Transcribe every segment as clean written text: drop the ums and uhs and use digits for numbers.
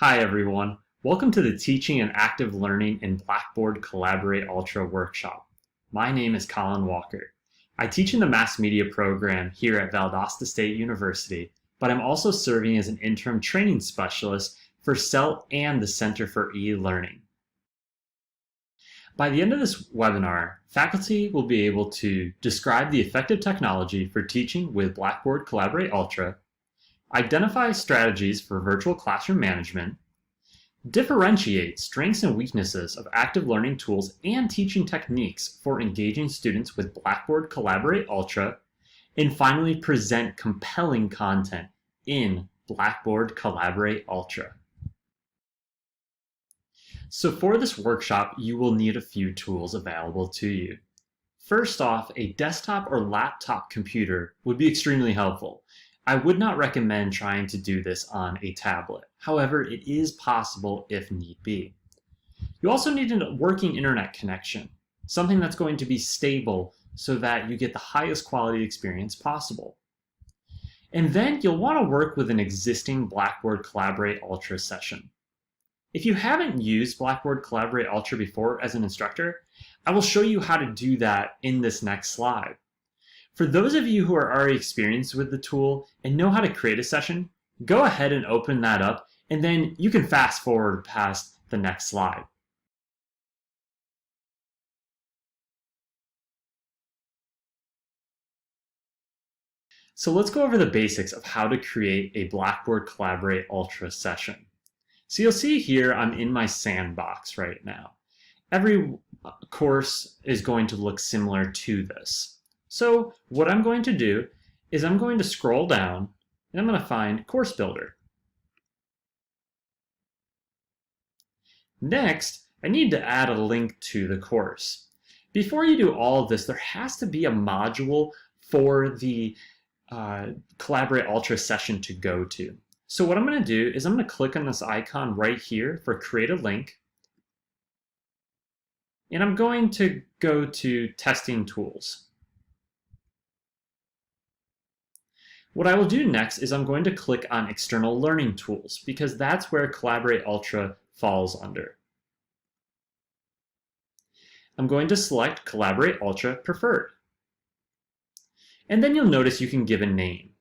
Hi everyone, welcome to the Teaching and Active Learning in Blackboard Collaborate Ultra workshop. My name is Colin Walker. I teach in the Mass Media program here at Valdosta State University, but I'm also serving as an interim training specialist for CELT and the Center for eLearning. By the end of this webinar, faculty will be able to describe the effective technology for teaching with Blackboard Collaborate Ultra, identify strategies for virtual classroom management, differentiate strengths and weaknesses of active learning tools and teaching techniques for engaging students with Blackboard Collaborate Ultra, and finally present compelling content in Blackboard Collaborate Ultra. So for this workshop, you will need a few tools available to you. First off, a desktop or laptop computer would be extremely helpful. I would not recommend trying to do this on a tablet. However, it is possible if need be. You also need a working internet connection, something that's going to be stable so that you get the highest quality experience possible. And then you'll want to work with an existing Blackboard Collaborate Ultra session. If you haven't used Blackboard Collaborate Ultra before as an instructor, I will show you how to do that in this next slide. For those of you who are already experienced with the tool and know how to create a session, go ahead and open that up, and then you can fast forward past the next slide. So let's go over the basics of how to create a Blackboard Collaborate Ultra session. So you'll see here I'm in my sandbox right now. Every course is going to look similar to this. So what I'm going to do is I'm going to scroll down and I'm going to find Course Builder. Next, I need to add a link to the course. Before you do all of this, there has to be a module for the Collaborate Ultra session to go to. So what I'm going to do is I'm going to click on this icon right here for Create a Link. And I'm going to go to Testing Tools. What I will do next is I'm going to click on External Learning Tools because that's where Collaborate Ultra falls under. I'm going to select Collaborate Ultra Preferred. And then you'll notice you can give a name.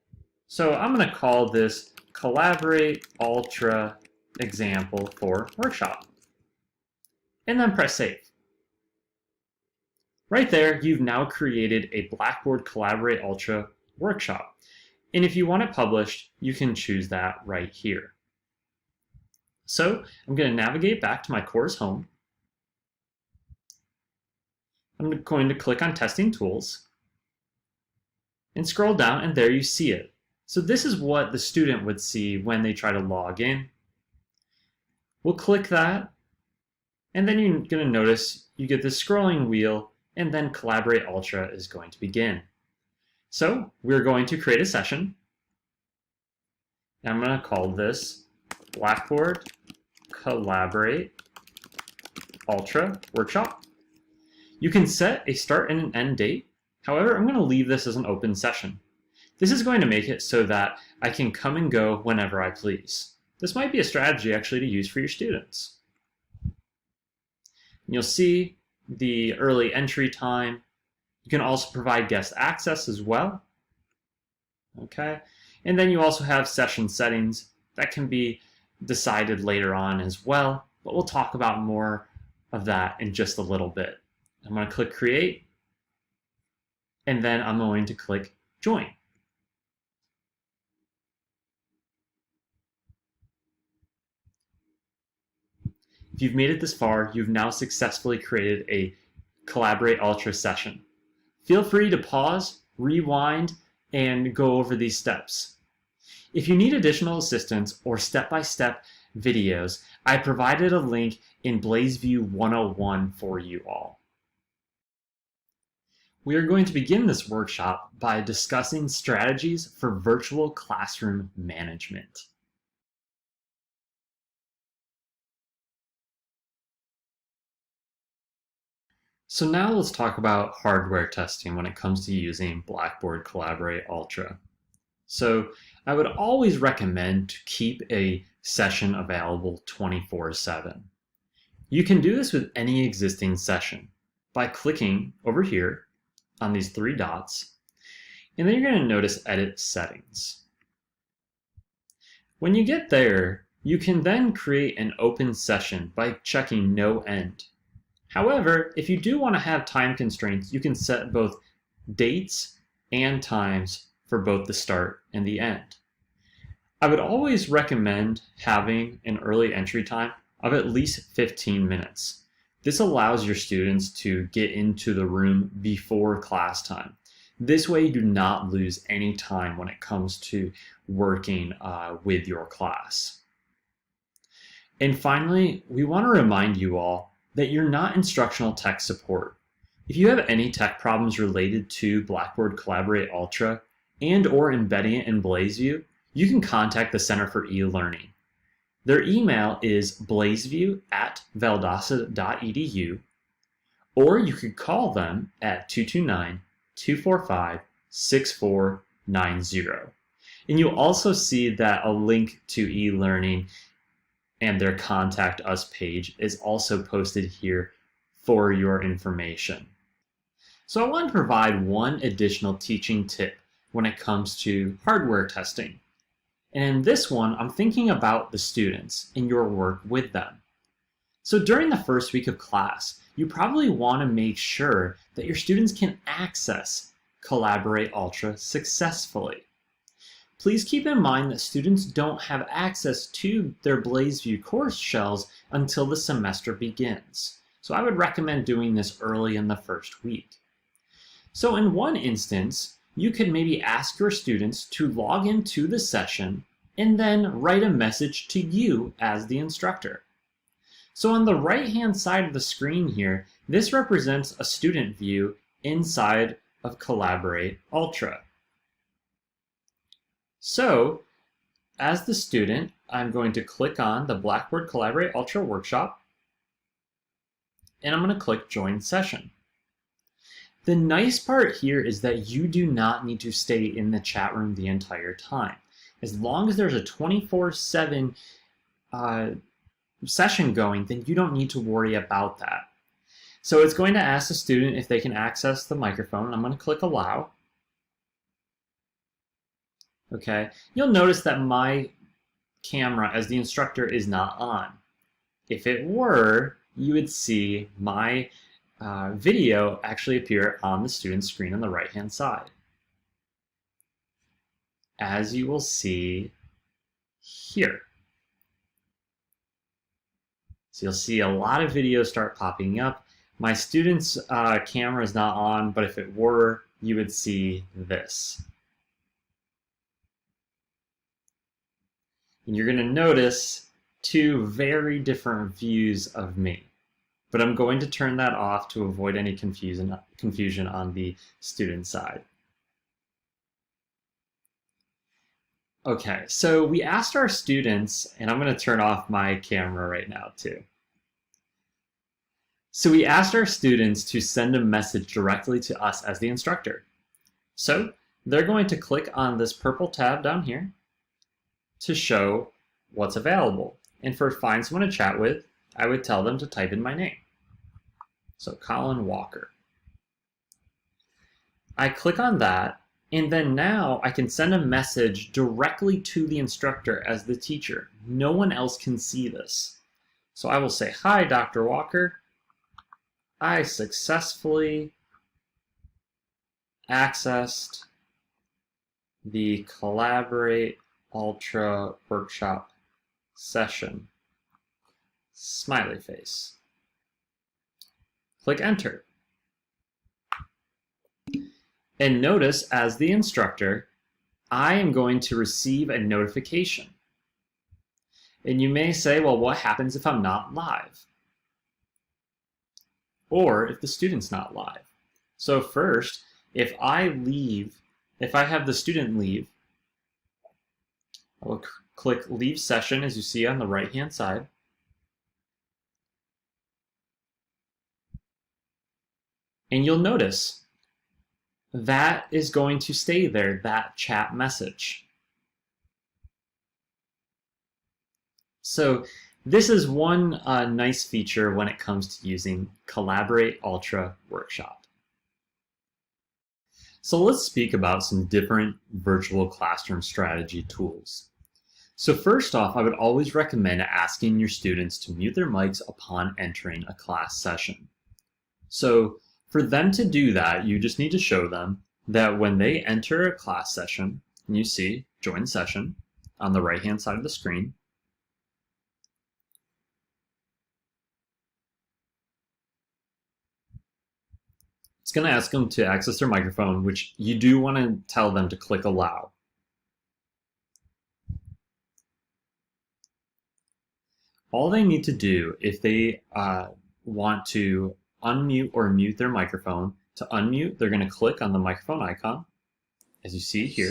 So I'm going to call this Collaborate Ultra Example for Workshop. And then press Save. Right there, you've now created a Blackboard Collaborate Ultra workshop. And if you want it published, you can choose that right here. So I'm going to navigate back to my course home. I'm going to click on Testing Tools and scroll down, and there you see it. So this is what the student would see when they try to log in. We'll click that, and then you're going to notice you get this scrolling wheel, and then Collaborate Ultra is going to begin. So we're going to create a session. I'm going to call this Blackboard Collaborate Ultra Workshop. You can set a start and an end date. However, I'm going to leave this as an open session. This is going to make it so that I can come and go whenever I please. This might be a strategy actually to use for your students. And you'll see the early entry time. You can also provide guest access as well. Okay, and then you also have session settings that can be decided later on as well, but we'll talk about more of that in just a little bit. I'm going to click Create, and then I'm going to click Join. If you've made it this far, you've now successfully created a Collaborate Ultra session. Feel free to pause, rewind, and go over these steps. If you need additional assistance or step-by-step videos, I provided a link in BlazeView 101 for you all. We are going to begin this workshop by discussing strategies for virtual classroom management. So now let's talk about hardware testing when it comes to using Blackboard Collaborate Ultra. So I would always recommend to keep a session available 24/7. You can do this with any existing session by clicking over here on these three dots, and then you're going to notice Edit Settings. When you get there, you can then create an open session by checking No End. However, if you do want to have time constraints, you can set both dates and times for both the start and the end. I would always recommend having an early entry time of at least 15 minutes. This allows your students to get into the room before class time. This way you do not lose any time when it comes to working with your class. And finally, we want to remind you all that you're not instructional tech support. If you have any tech problems related to Blackboard Collaborate Ultra and/or embedding it in BlazeView, you can contact the Center for eLearning. Their email is blazeview@valdosta.edu, or you could call them at 229-245-6490. And you'll also see that a link to eLearning and their Contact Us page is also posted here for your information. So I want to provide one additional teaching tip when it comes to hardware testing. And in this one, I'm thinking about the students and your work with them. So during the first week of class, you probably want to make sure that your students can access Collaborate Ultra successfully. Please keep in mind that students don't have access to their BlazeView course shells until the semester begins. So I would recommend doing this early in the first week. So in one instance, you could maybe ask your students to log into the session and then write a message to you as the instructor. So on the right-hand side of the screen here, this represents a student view inside of Collaborate Ultra. So as the student, I'm going to click on the Blackboard Collaborate Ultra workshop, and I'm going to click Join Session. The nice part here is that you do not need to stay in the chat room the entire time. As long as there's a 24/7 session going, then you don't need to worry about that. So it's going to ask the student if they can access the microphone. I'm going to click Allow. Okay, you'll notice that my camera as the instructor is not on. If it were, you would see my video actually appear on the student's screen on the right-hand side. As you will see here. So you'll see a lot of videos start popping up. My student's camera is not on, but if it were, you would see this. And you're going to notice two very different views of me. But I'm going to turn that off to avoid any confusion on the student side. Okay, so we asked our students, and I'm going to turn off my camera right now too. So we asked our students to send a message directly to us as the instructor. So they're going to click on this purple tab down here to show what's available. And for find someone to chat with, I would tell them to type in my name. So Colin Walker. I click on that, and then now I can send a message directly to the instructor as the teacher. No one else can see this. So I will say, "Hi, Dr. Walker. I successfully accessed the Collaborate Ultra workshop session." Smiley face. Click Enter. And notice, as the instructor, I am going to receive a notification. And you may say, well, what happens if I'm not live? Or if the student's not live? So first, if I have the student leave, I will click Leave Session, as you see on the right-hand side. And you'll notice that is going to stay there, that chat message. So this is one nice feature when it comes to using Collaborate Ultra Workshop. So let's speak about some different virtual classroom strategy tools. So first off, I would always recommend asking your students to mute their mics upon entering a class session. So for them to do that, you just need to show them that when they enter a class session, and you see Join Session on the right-hand side of the screen, it's going to ask them to access their microphone, which you do want to tell them to click Allow. All they need to do if they want to unmute or mute their microphone, to unmute, they're going to click on the microphone icon, as you see here.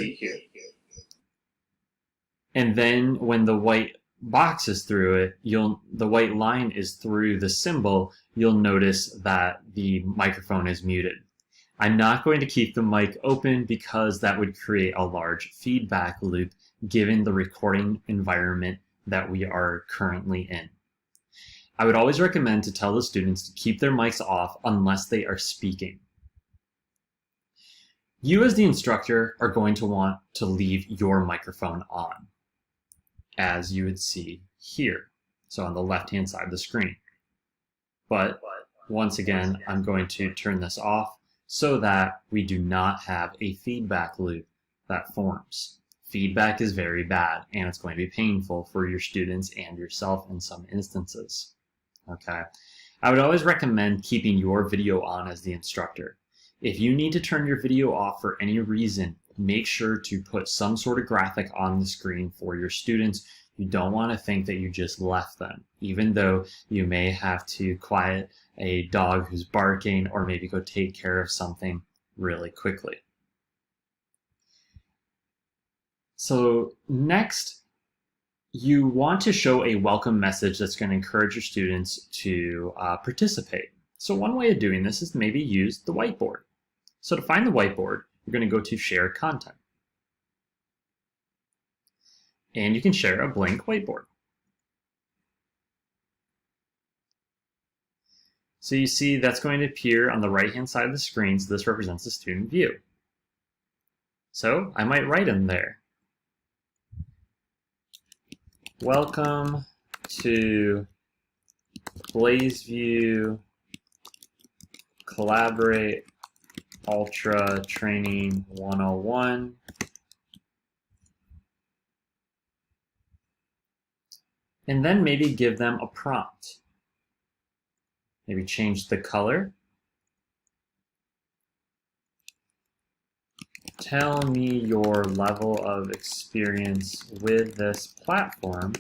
And then when the white box is through it, the white line is through the symbol, you'll notice that the microphone is muted. I'm not going to keep the mic open because that would create a large feedback loop given the recording environment that we are currently in. I would always recommend to tell the students to keep their mics off unless they are speaking. You as the instructor are going to want to leave your microphone on, as you would see here, so on the left-hand side of the screen. But once again, I'm going to turn this off so that we do not have a feedback loop that forms. Feedback is very bad, and it's going to be painful for your students and yourself in some instances. Okay, I would always recommend keeping your video on as the instructor. If you need to turn your video off for any reason, make sure to put some sort of graphic on the screen for your students. You don't want to think that you just left them, even though you may have to quiet a dog who's barking or maybe go take care of something really quickly. So next, you want to show a welcome message that's going to encourage your students to participate. So one way of doing this is maybe use the whiteboard. So to find the whiteboard, you're going to go to Share Content. And you can share a blank whiteboard. So you see that's going to appear on the right-hand side of the screen, so this represents the student view. So I might write in there, welcome to Blazeview Collaborate Ultra Training 101. And then maybe give them a prompt. Maybe change the color. Tell me your level of experience with this platform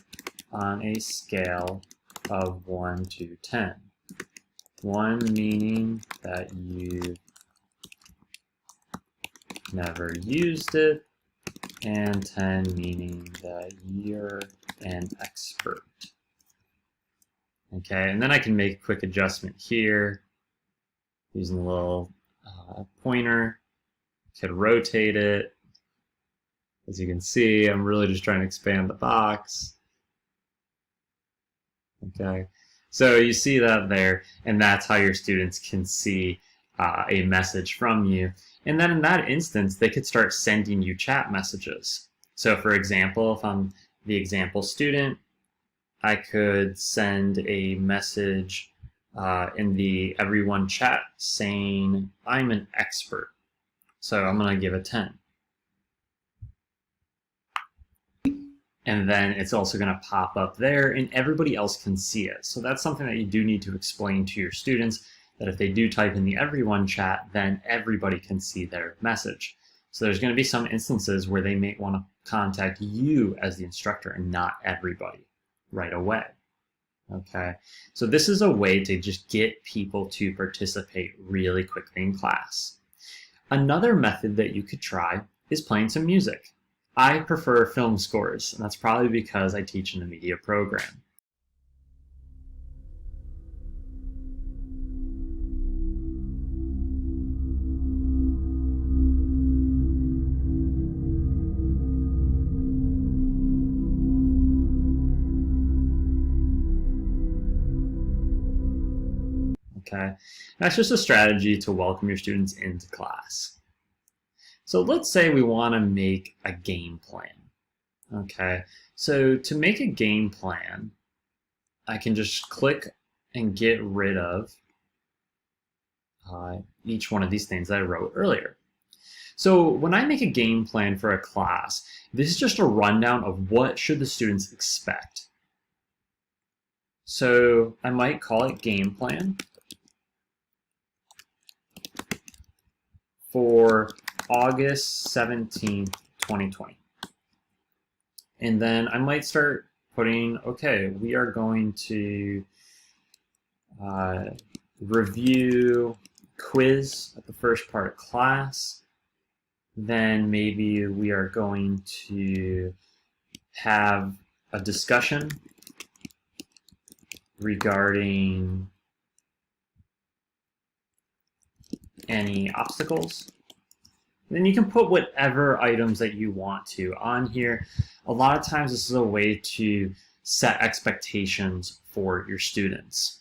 on a scale of 1 to 10. 1 meaning that you've never used it, and 10 meaning that you're an expert. Okay, and then I can make a quick adjustment here using a little pointer. Could rotate it. As you can see, I'm really just trying to expand the box. Okay, so you see that there, and that's how your students can see a message from you. And then in that instance, they could start sending you chat messages. So for example, if I'm the example student, I could send a message in the everyone chat saying, I'm an expert. So I'm going to give it 10. And then it's also going to pop up there and everybody else can see it. So that's something that you do need to explain to your students, that if they do type in the everyone chat, then everybody can see their message. So there's going to be some instances where they may want to contact you as the instructor and not everybody right away. Okay, so this is a way to just get people to participate really quickly in class. Another method that you could try is playing some music. I prefer film scores, and that's probably because I teach in a media program. Okay, that's just a strategy to welcome your students into class. So let's say we want to make a game plan. Okay, so to make a game plan, I can just click and get rid of each one of these things that I wrote earlier. So when I make a game plan for a class, this is just a rundown of what should the students expect. So I might call it game plan for August 17th, 2020. And then I might start putting, okay, we are going to review quiz at the first part of class. Then maybe we are going to have a discussion regarding any obstacles. Then you can put whatever items that you want to on here. A lot of times this is a way to set expectations for your students.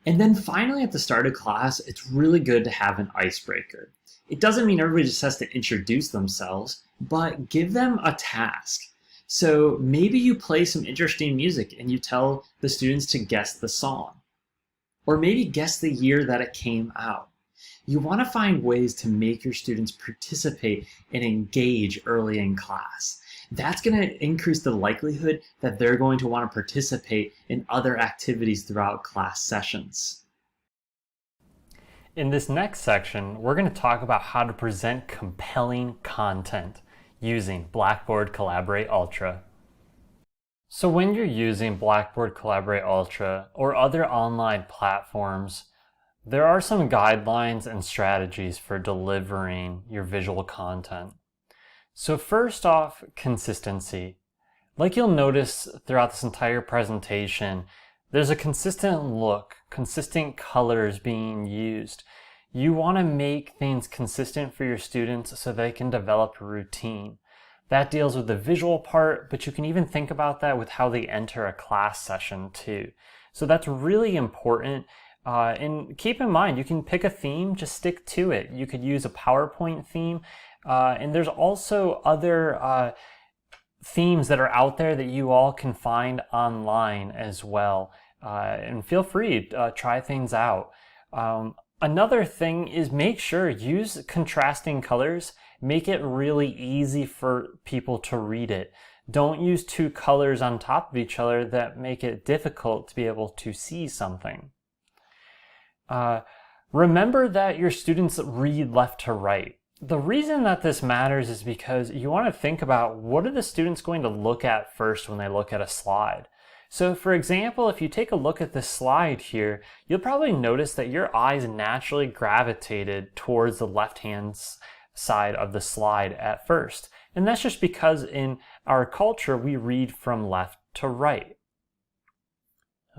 And then finally at the start of class, it's really good to have an icebreaker. It doesn't mean everybody just has to introduce themselves, but give them a task. So maybe you play some interesting music and you tell the students to guess the song, or maybe guess the year that it came out. You want to find ways to make your students participate and engage early in class. That's going to increase the likelihood that they're going to want to participate in other activities throughout class sessions. In this next section, we're going to talk about how to present compelling content using Blackboard Collaborate Ultra. So when you're using Blackboard Collaborate Ultra or other online platforms, there are some guidelines and strategies for delivering your visual content. So first off, consistency. Like you'll notice throughout this entire presentation, there's a consistent look, consistent colors being used. You want to make things consistent for your students so they can develop a routine. That deals with the visual part, but you can even think about that with how they enter a class session too. So that's really important. And keep in mind, you can pick a theme, just stick to it. You could use a PowerPoint theme, and there's also other themes that are out there that you all can find online as well. And feel free to try things out. Another thing is make sure use contrasting colors. Make it really easy for people to read it. Don't use two colors on top of each other that make it difficult to be able to see something. Remember that your students read left to right. The reason that this matters is because you want to think about what are the students going to look at first when they look at a slide. So for example, if you take a look at this slide here, you'll probably notice that your eyes naturally gravitated towards the left-hand side of the slide at first. And that's just because in our culture, we read from left to right.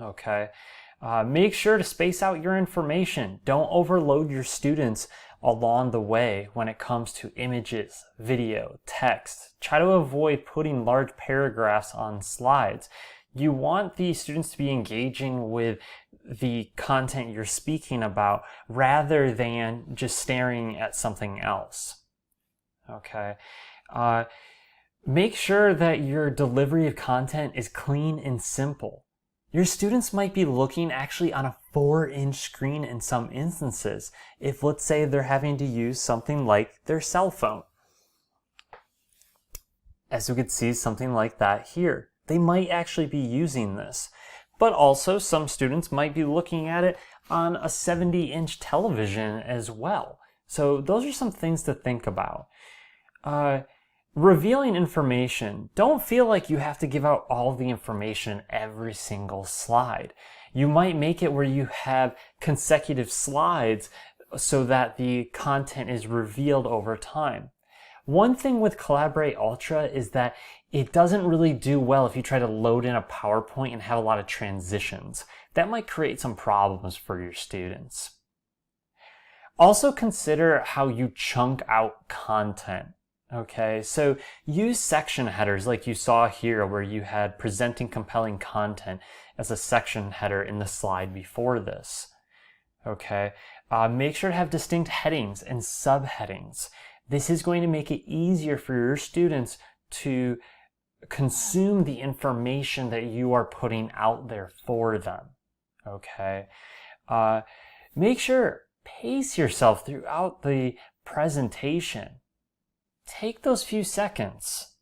Okay. Make sure to space out your information. Don't overload your students along the way when it comes to images, video, text. Try to avoid putting large paragraphs on slides. You want the students to be engaging with the content you're speaking about rather than just staring at something else. Okay. Make sure that your delivery of content is clean and simple. Your students might be looking actually on a 4-inch screen in some instances, if let's say they're having to use something like their cell phone. As we could see, something like that here. They might actually be using this. But also some students might be looking at it on a 70-inch television as well. So those are some things to think about. Revealing information. Don't feel like you have to give out all the information every single slide. You might make it where you have consecutive slides so that the content is revealed over time. One thing with Collaborate Ultra is that it doesn't really do well if you try to load in a PowerPoint and have a lot of transitions. That might create some problems for your students. Also consider how you chunk out content. Okay, so use section headers like you saw here where you had presenting compelling content as a section header in the slide before this. Okay, make sure to have distinct headings and subheadings. This is going to make it easier for your students to consume the information that you are putting out there for them. Okay, make sure pace yourself throughout the presentation. Take those few seconds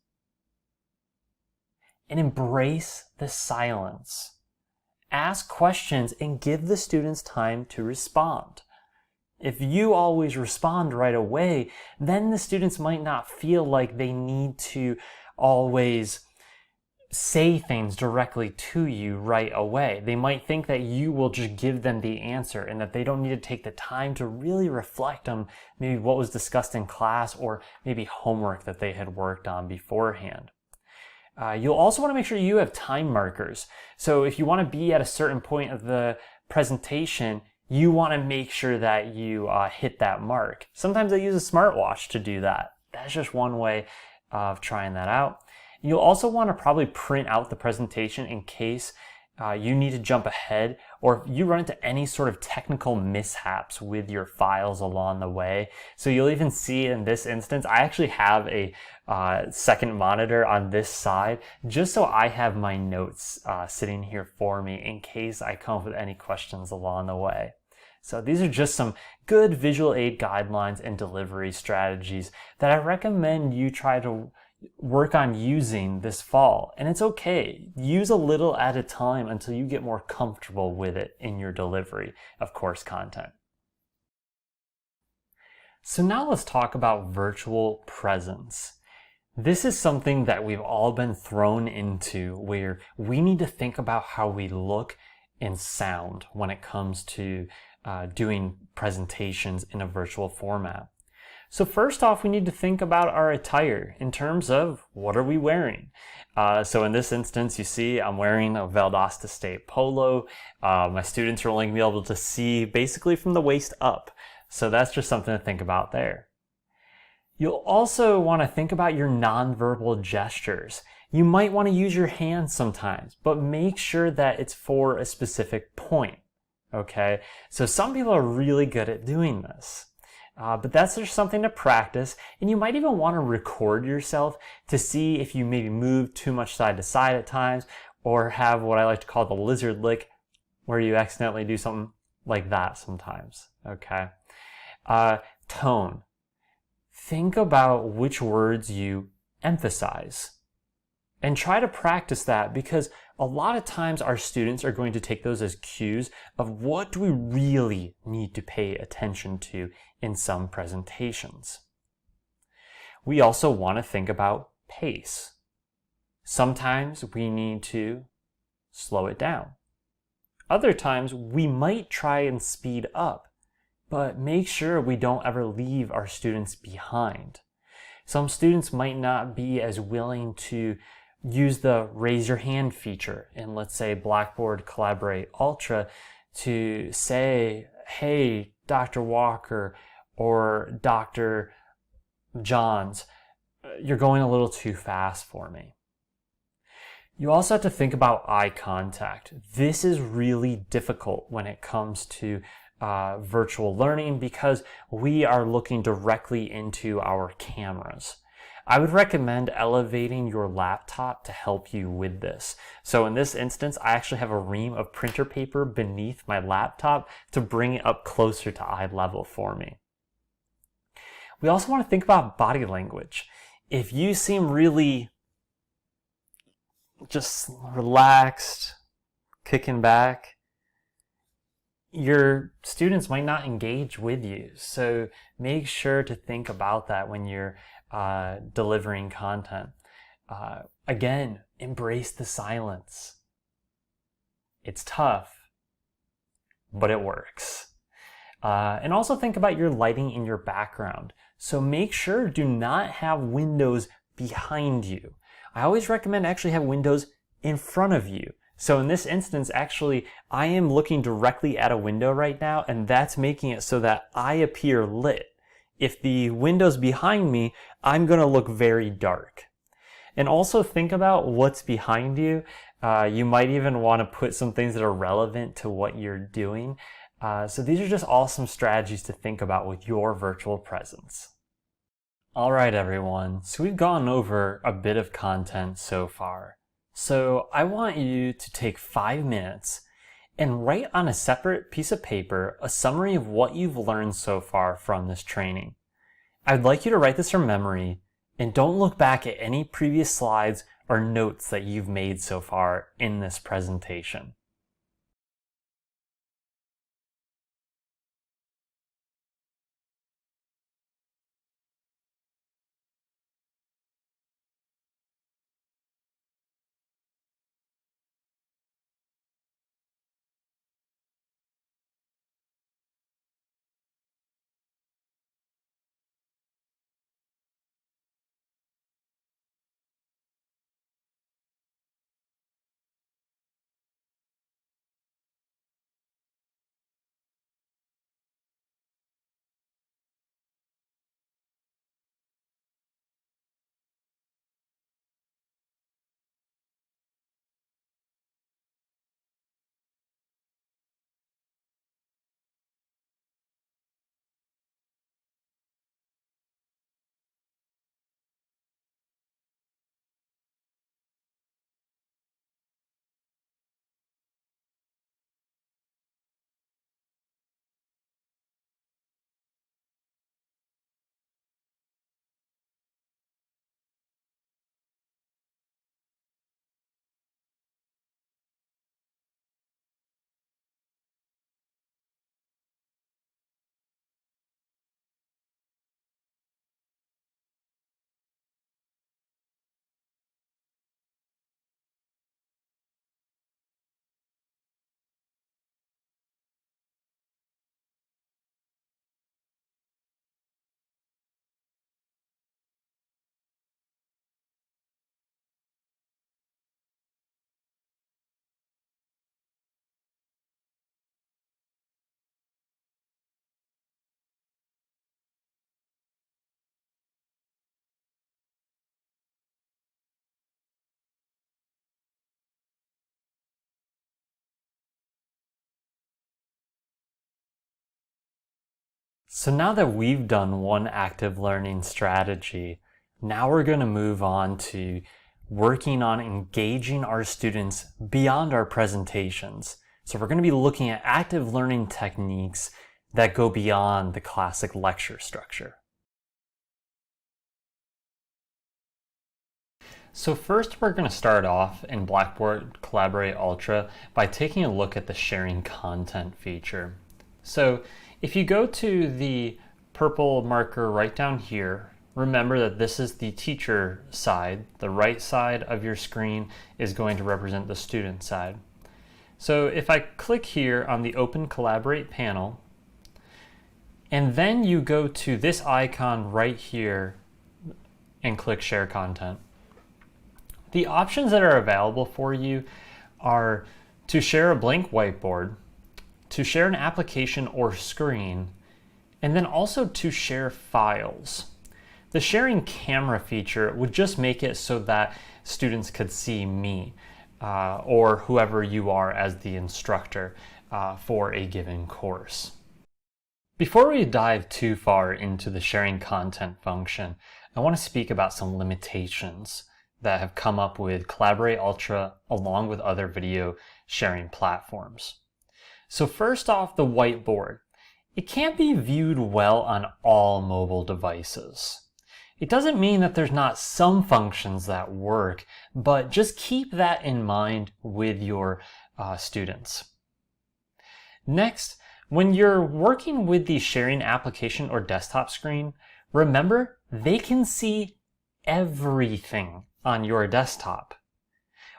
and embrace the silence. Ask questions and give the students time to respond. If you always respond right away, then the students might not feel like they need to always say things directly to you right away. They might think that you will just give them the answer and that they don't need to take the time to really reflect on maybe what was discussed in class or maybe homework that they had worked on beforehand. You'll also want to make sure you have time markers. So if you want to be at a certain point of the presentation, you want to make sure that you hit that mark. Sometimes I use a smartwatch to do that. That's just one way of trying that out. You'll also want to probably print out the presentation in case you need to jump ahead or if you run into any sort of technical mishaps with your files along the way. So you'll even see in this instance, I actually have a second monitor on this side just so I have my notes sitting here for me in case I come up with any questions along the way. So these are just some good visual aid guidelines and delivery strategies that I recommend you try to work on using this fall. And it's okay. Use a little at a time until you get more comfortable with it in your delivery of course content. So now let's talk about virtual presence. This is something that we've all been thrown into where we need to think about how we look and sound when it comes to doing presentations in a virtual format. So first off, we need to think about our attire in terms of what are we wearing. So in this instance, you see I'm wearing a Valdosta State polo. My students are only going to be able to see basically from the waist up. So that's just something to think about there. You'll also want to think about your nonverbal gestures. You might want to use your hands sometimes, but make sure that it's for a specific point. Okay, so some people are really good at doing this. But that's just something to practice, and you might even want to record yourself to see if you maybe move too much side to side at times or have what I like to call the lizard lick where you accidentally do something like that sometimes. Okay. Tone. Think about which words you emphasize and try to practice that because a lot of times our students are going to take those as cues of what do we really need to pay attention to in some presentations. We also want to think about pace. Sometimes we need to slow it down. Other times we might try and speed up, but make sure we don't ever leave our students behind. Some students might not be as willing to use the raise your hand feature in, let's say, Blackboard Collaborate Ultra to say, hey, Dr. Walker or Dr. Johns, you're going a little too fast for me. You also have to think about eye contact. This is really difficult when it comes to virtual learning because we are looking directly into our cameras. I would recommend elevating your laptop to help you with this. So in this instance, I actually have a ream of printer paper beneath my laptop to bring it up closer to eye level for me. We also want to think about body language. If you seem really just relaxed, kicking back, your students might not engage with you. So make sure to think about that when you're delivering content. Again, embrace the silence. It's tough, but it works. And also think about your lighting in your background. So make sure do not have windows behind you. I always recommend actually have windows in front of you. So in this instance, actually, I am looking directly at a window right now, and that's making it so that I appear lit. if the window's behind me, I'm going to look very dark. And also think about what's behind you. You might even want to put some things that are relevant to what you're doing. So these are just awesome strategies to think about with your virtual presence. All right, everyone. So we've gone over a bit of content so far. So I want you to take 5 minutes and write on a separate piece of paper a summary of what you've learned so far from this training. I'd like you to write this from memory, and don't look back at any previous slides or notes that you've made so far in this presentation. So now that we've done one active learning strategy, now we're going to move on to working on engaging our students beyond our presentations. So we're going to be looking at active learning techniques that go beyond the classic lecture structure. So first we're going to start off in Blackboard Collaborate Ultra by taking a look at the sharing content feature. So if you go to the purple marker right down here, remember that this is the teacher side. The right side of your screen is going to represent the student side. So if I click here on the Open Collaborate panel, and then you go to this icon right here and click Share Content, the options that are available for you are to share a blank whiteboard, to share an application or screen, and then also to share files. The sharing camera feature would just make it so that students could see me or whoever you are as the instructor for a given course. Before we dive too far into the sharing content function, I want to speak about some limitations that have come up with Collaborate Ultra along with other video sharing platforms. So first off, the whiteboard. It can't be viewed well on all mobile devices. It doesn't mean that there's not some functions that work, but just keep that in mind with your students. Next, when you're working with the sharing application or desktop screen, remember they can see everything on your desktop.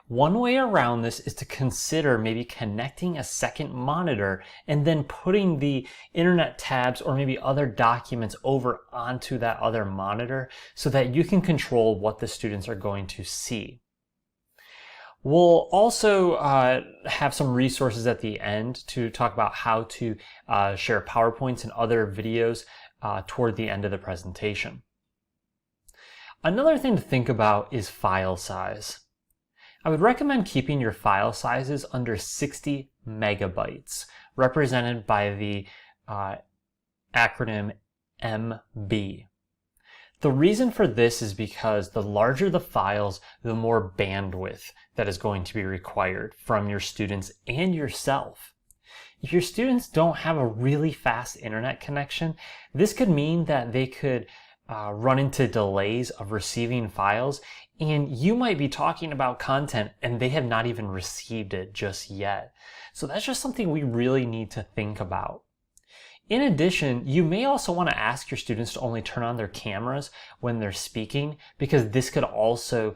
One way around this is to consider maybe connecting a second monitor and then putting the internet tabs or maybe other documents over onto that other monitor so that you can control what the students are going to see. We'll also have some resources at the end to talk about how to share PowerPoints and other videos toward the end of the presentation. Another thing to think about is file size. I would recommend keeping your file sizes under 60 megabytes, represented by the acronym MB. The reason for this is because the larger the files, the more bandwidth that is going to be required from your students and yourself. If your students don't have a really fast internet connection, this could mean that they could run into delays of receiving files, and you might be talking about content and they have not even received it just yet. So that's just something we really need to think about. In addition, you may also want to ask your students to only turn on their cameras when they're speaking, because this could also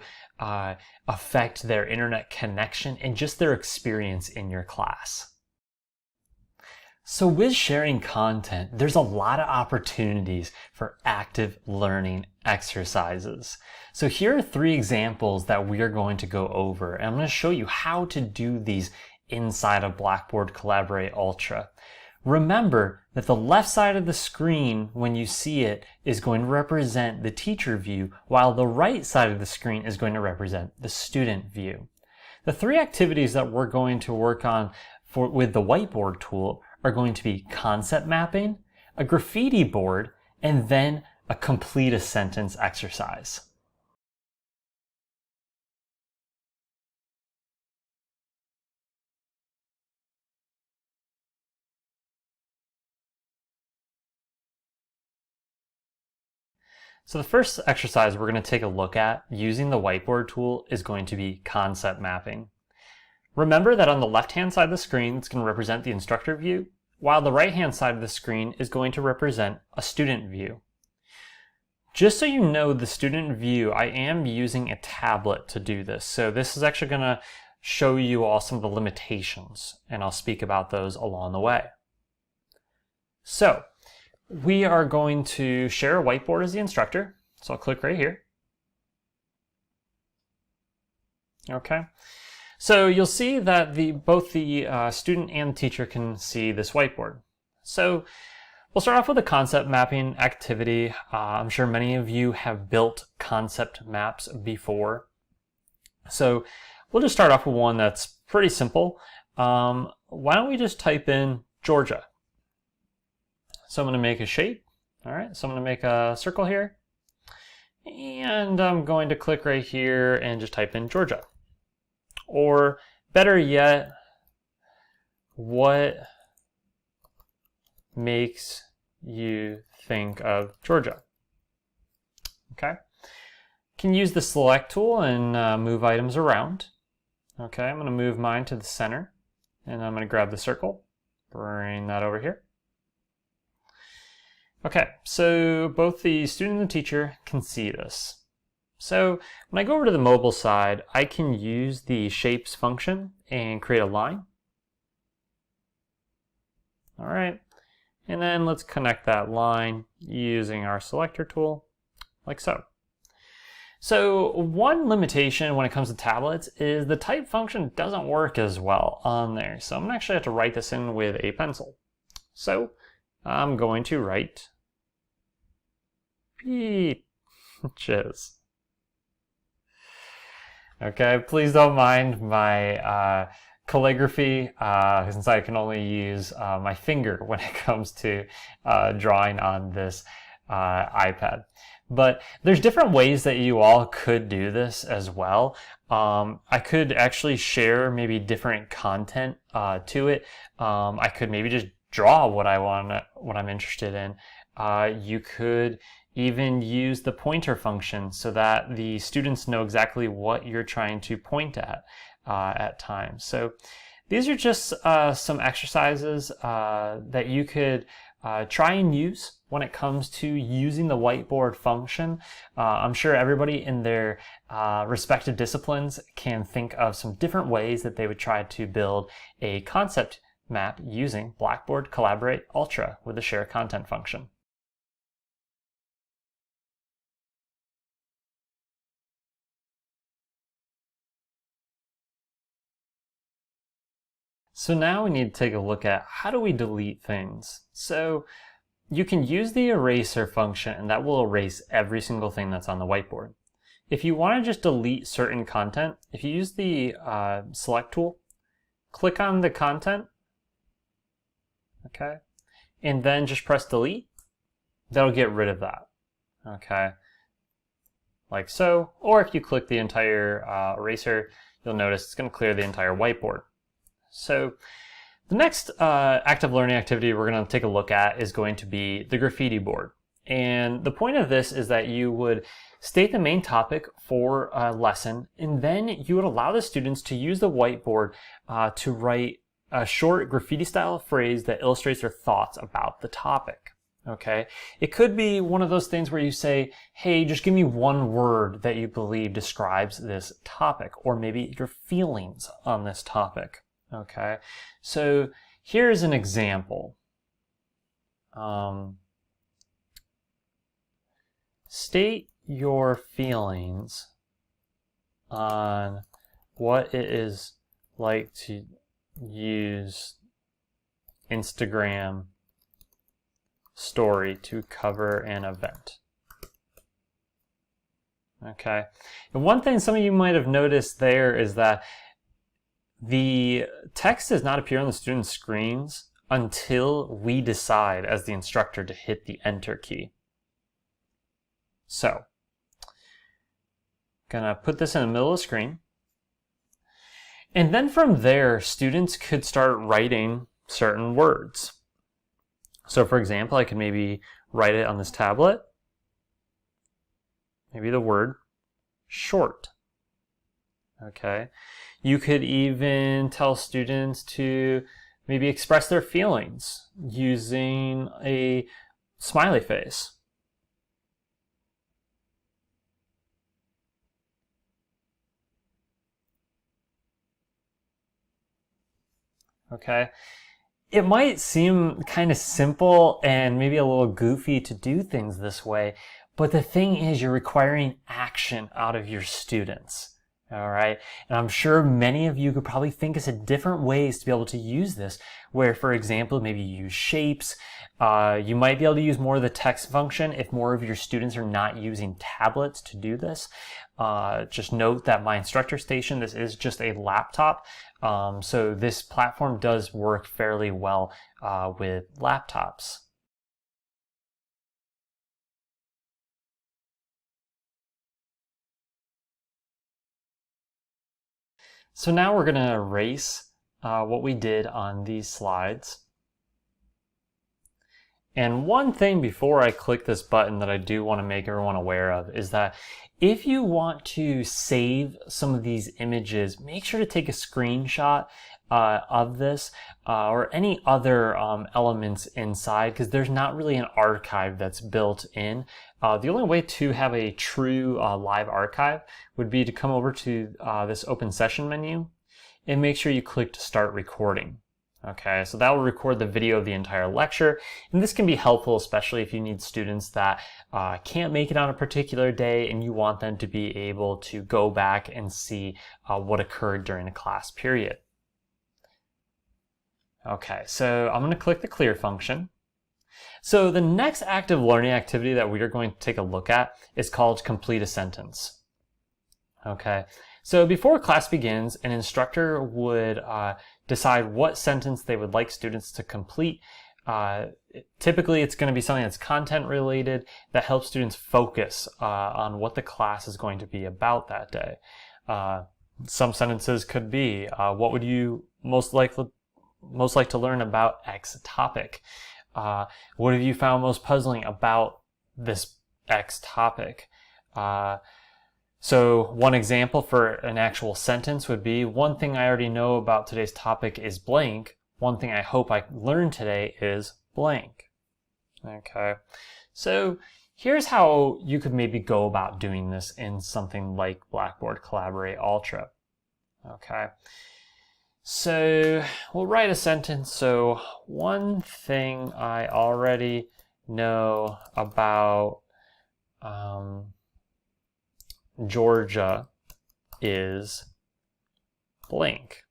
affect their internet connection and just their experience in your class. So with sharing content, there's a lot of opportunities for active learning exercises. So here are 3 examples that we are going to go over, and I'm going to show you how to do these inside of Blackboard Collaborate Ultra. Remember that the left side of the screen, when you see it, is going to represent the teacher view, while the right side of the screen is going to represent the student view. The 3 activities that we're going to work on with the whiteboard tool are going to be concept mapping, a graffiti board, and then a complete a sentence exercise. So the first exercise we're going to take a look at using the whiteboard tool is going to be concept mapping. Remember that on the left-hand side of the screen, it's going to represent the instructor view, while the right-hand side of the screen is going to represent a student view. Just so you know the student view, I am using a tablet to do this. So this is actually going to show you all some of the limitations, and I'll speak about those along the way. So we are going to share a whiteboard as the instructor. So I'll click right here. Okay. So you'll see that both the student and the teacher can see this whiteboard. So we'll start off with a concept mapping activity. I'm sure many of you have built concept maps before. So we'll just start off with one that's pretty simple. Why don't we just type in Georgia? So I'm going to make a shape. All right, so I'm going to make a circle here. And I'm going to click right here and just type in Georgia. Or better yet, what makes you think of Georgia? Okay. Can use the select tool and move items around. Okay, I'm going to move mine to the center, and I'm going to grab the circle, bring that over here. Okay, so both the student and the teacher can see this. So when I go over to the mobile side, I can use the shapes function and create a line. All right, and then let's connect that line using our selector tool, like so. So one limitation when it comes to tablets is the type function doesn't work as well on there. So I'm gonna actually have to write this in with a pencil. So I'm going to write peaches. Okay, please don't mind my calligraphy, since I can only use my finger when it comes to drawing on this iPad. But there's different ways that you all could do this as well. I could actually share maybe different content to it. I could maybe just draw what I'm interested in. You could even use the pointer function so that the students know exactly what you're trying to point at times. So these are just some exercises that you could try and use when it comes to using the whiteboard function. I'm sure everybody in their respective disciplines can think of some different ways that they would try to build a concept map using Blackboard Collaborate Ultra with the share content function. So now we need to take a look at how do we delete things. So you can use the eraser function and that will erase every single thing that's on the whiteboard. If you want to just delete certain content, if you use the select tool, click on the content, okay, and then just press delete, that'll get rid of that, okay, like so. Or if you click the entire eraser, you'll notice it's going to clear the entire whiteboard. So the next active learning activity we're going to take a look at is going to be the graffiti board. And the point of this is that you would state the main topic for a lesson, and then you would allow the students to use the whiteboard to write a short graffiti style phrase that illustrates their thoughts about the topic. Okay, it could be one of those things where you say, hey, just give me one word that you believe describes this topic, or maybe your feelings on this topic. Okay, so here's an example. State your feelings on what it is like to use Instagram story to cover an event. Okay, and one thing some of you might have noticed there is that the text does not appear on the students' screens until we decide as the instructor to hit the enter key. So, gonna put this in the middle of the screen. And then from there, students could start writing certain words. So for example, I could maybe write it on this tablet. Maybe the word short. Okay. You could even tell students to maybe express their feelings using a smiley face. Okay. It might seem kind of simple and maybe a little goofy to do things this way, but the thing is you're requiring action out of your students. All right. And I'm sure many of you could probably think of different ways to be able to use this, where, for example, maybe you use shapes. You might be able to use more of the text function if more of your students are not using tablets to do this. Just note that my instructor station, this is just a laptop. So this platform does work fairly well with laptops. So now we're going to erase what we did on these slides. And one thing before I click this button that I do want to make everyone aware of is that if you want to save some of these images, make sure to take a screenshot of this or any other elements inside, because there's not really an archive that's built in. The only way to have a true live archive would be to come over to this open session menu and make sure you click to start recording. Okay, so that will record the video of the entire lecture, and this can be helpful especially if you need students that can't make it on a particular day and you want them to be able to go back and see what occurred during a class period. Okay, so I'm going to click the clear function. So the next active learning activity that we are going to take a look at is called complete a sentence. Okay, so before class begins, an instructor would decide what sentence they would like students to complete. Typically, it's going to be something that's content related that helps students focus on what the class is going to be about that day. Some sentences could be, what would you most like to learn about X topic? What have you found most puzzling about this X topic? So one example for an actual sentence would be, one thing I already know about today's topic is blank. One thing I hope I learned today is blank. Okay, so here's how you could maybe go about doing this in something like Blackboard Collaborate Ultra. Okay, so we'll write a sentence. So one thing I already know about Georgia is blank.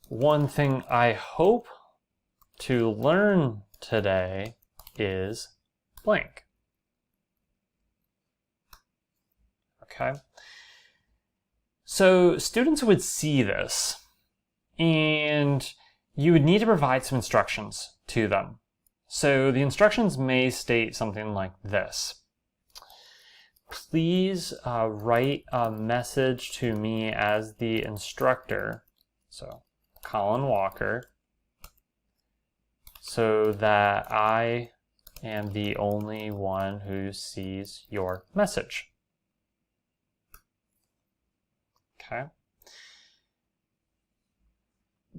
One thing I hope to learn today is blank. Okay. So students would see this, and you would need to provide some instructions to them. So the instructions may state something like this. Please write a message to me as the instructor, so Colin Walker, so that I am the only one who sees your message. Okay.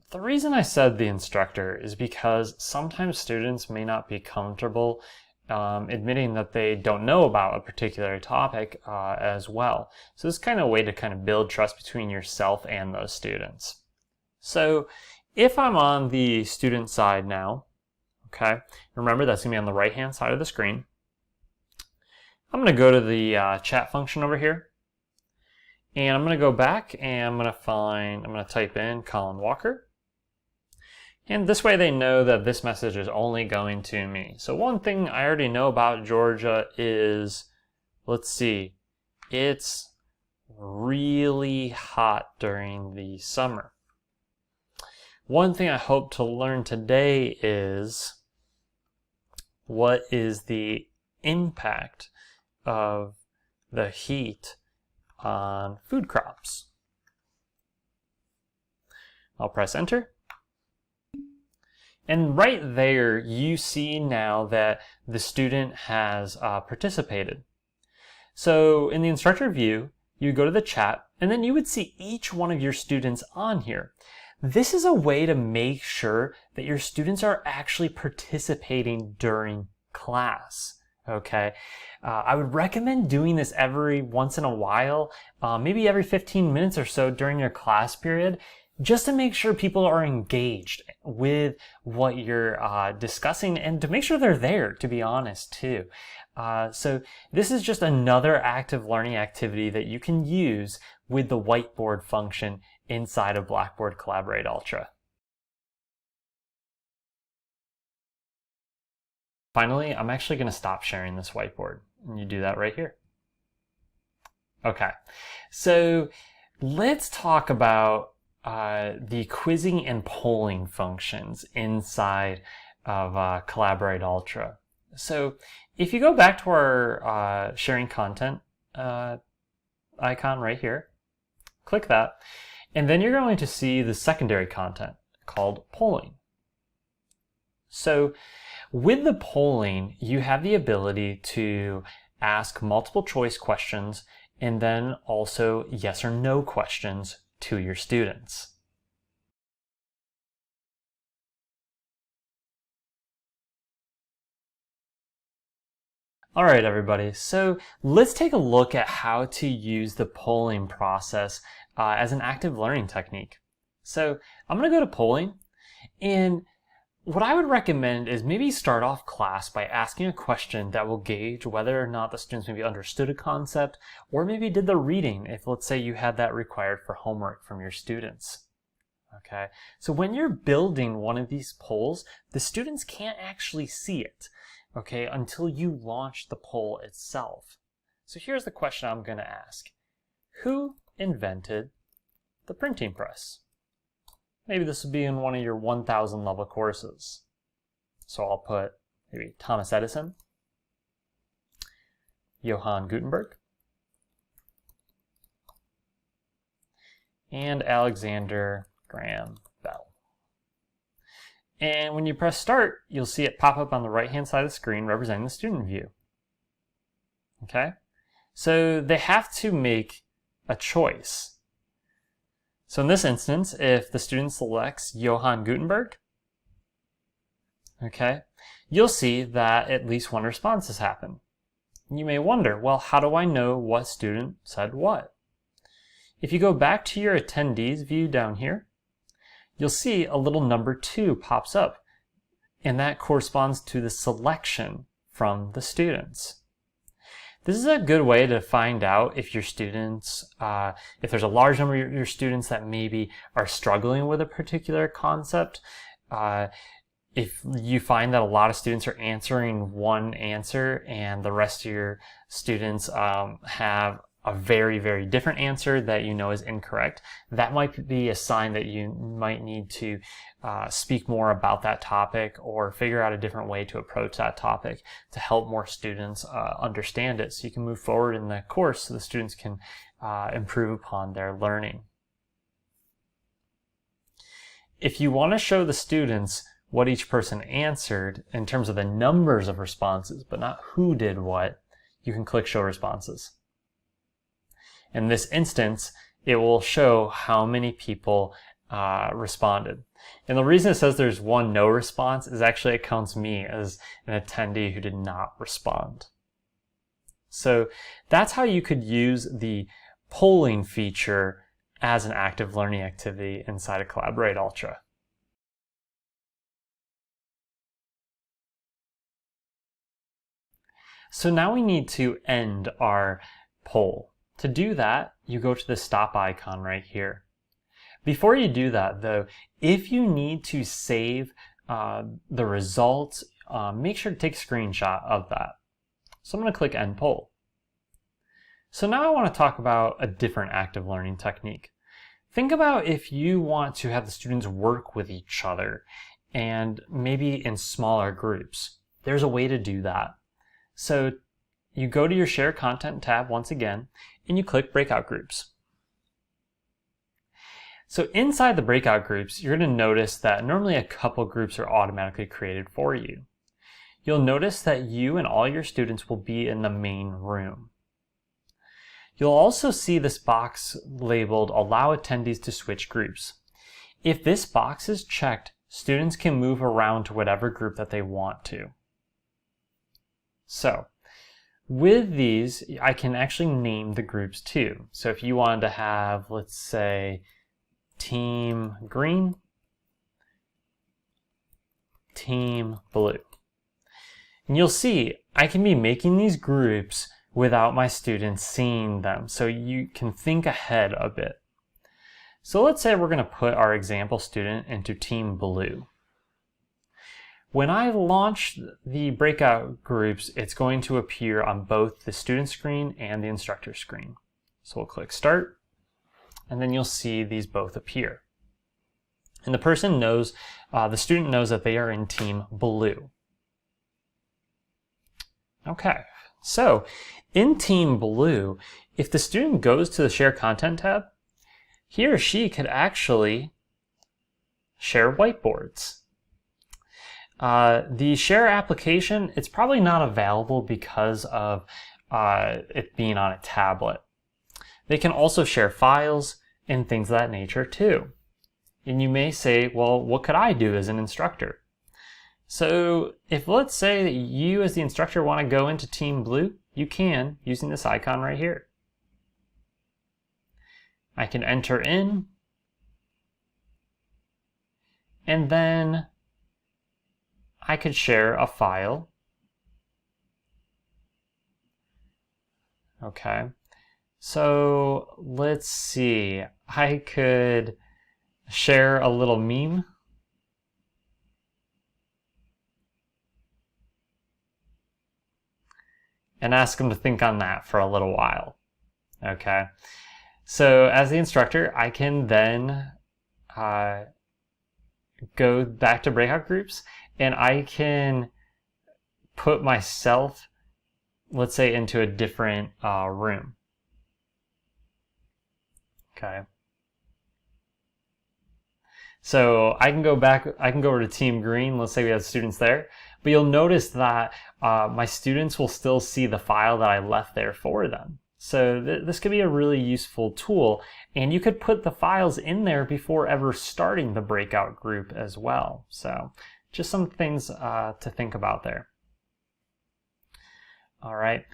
The reason I said the instructor is because sometimes students may not be comfortable admitting that they don't know about a particular topic as well. So this is kind of a way to kind of build trust between yourself and those students. So if I'm on the student side now, okay, remember that's going to be on the right hand side of the screen. I'm going to go to the chat function over here. And I'm going to go back and I'm going to type in Colin Walker. And this way they know that this message is only going to me. So one thing I already know about Georgia is, let's see, it's really hot during the summer. One thing I hope to learn today is, what is the impact of the heat on food crops? I'll press enter. And right there, you see now that the student has participated. So in the instructor view, you go to the chat, and then you would see each one of your students on here. This is a way to make sure that your students are actually participating during class. Okay, I would recommend doing this every once in a while, maybe every 15 minutes or so during your class period, just to make sure people are engaged with what you're discussing and to make sure they're there, to be honest, too. So this is just another active learning activity that you can use with the whiteboard function inside of Blackboard Collaborate Ultra. Finally, I'm actually going to stop sharing this whiteboard, and you do that right here. Okay, so let's talk about the quizzing and polling functions inside of Collaborate Ultra. So if you go back to our sharing content icon right here, click that, and then you're going to see the secondary content called polling. So with the polling, you have the ability to ask multiple choice questions and then also yes or no questions to your students. All right, everybody, so let's take a look at how to use the polling process as an active learning technique. So I'm going to go to polling, and what I would recommend is maybe start off class by asking a question that will gauge whether or not the students maybe understood a concept or maybe did the reading if, let's say, you had that required for homework from your students. Okay, so when you're building one of these polls, the students can't actually see it, okay, until you launch the poll itself. So here's the question I'm going to ask. Who invented the printing press? Maybe this would be in one of your 1000 level courses. So I'll put maybe Thomas Edison, Johann Gutenberg, and Alexander Graham Bell. And when you press start, you'll see it pop up on the right hand side of the screen representing the student view. Okay? So they have to make a choice. So in this instance, if the student selects Johann Gutenberg, okay, you'll see that at least one response has happened. You may wonder, well, how do I know what student said what? If you go back to your attendees view down here, you'll see a little number 2 pops up, and that corresponds to the selection from the students. This is a good way to find out if your students, if there's a large number of your students that maybe are struggling with a particular concept, If you find that a lot of students are answering one answer and the rest of your students have a very, very different answer that you know is incorrect, that might be a sign that you might need to speak more about that topic or figure out a different way to approach that topic to help more students understand it so you can move forward in the course so the students can improve upon their learning. If you want to show the students what each person answered in terms of the numbers of responses, but not who did what, you can click Show Responses. In this instance, it will show how many people responded. And the reason it says there's one no response is actually it counts me as an attendee who did not respond. So that's how you could use the polling feature as an active learning activity inside of Collaborate Ultra. So now we need to end our poll. To do that, you go to the stop icon right here. Before you do that though, if you need to save the results, make sure to take a screenshot of that. So I'm going to click End Poll. So now I want to talk about a different active learning technique. Think about if you want to have the students work with each other and maybe in smaller groups. There's a way to do that. So you go to your Share Content tab once again, and you click Breakout Groups. So inside the breakout groups, you're going to notice that normally a couple groups are automatically created for you. You'll notice that you and all your students will be in the main room. You'll also see this box labeled Allow Attendees to Switch Groups. If this box is checked, students can move around to whatever group that they want to. So, with these, I can actually name the groups too. So if you wanted to have, let's say, Team Green, Team Blue. And you'll see, I can be making these groups without my students seeing them, so you can think ahead a bit. So let's say we're going to put our example student into Team Blue. When I launch the breakout groups, it's going to appear on both the student screen and the instructor screen. So we'll click Start, and then you'll see these both appear. And the person knows, the student knows that they are in Team Blue. Okay, so in Team Blue, if the student goes to the Share Content tab, he or she could actually share whiteboards. The share application, it's probably not available because of it being on a tablet. They can also share files and things of that nature too. And you may say, well, what could I do as an instructor? So if let's say that you as the instructor want to go into Team Blue, you can using this icon right here. I can enter in, and then I could share a file. Okay, so let's see. I could share a little meme. And ask them to think on that for a little while. Okay, so as the instructor, I can then go back to breakout groups, and I can put myself, let's say, into a different room. Okay. So I can go back, I can go over to Team Green, let's say we have students there, but you'll notice that my students will still see the file that I left there for them. So this could be a really useful tool, and you could put the files in there before ever starting the breakout group as well. So just some things to think about there. All right.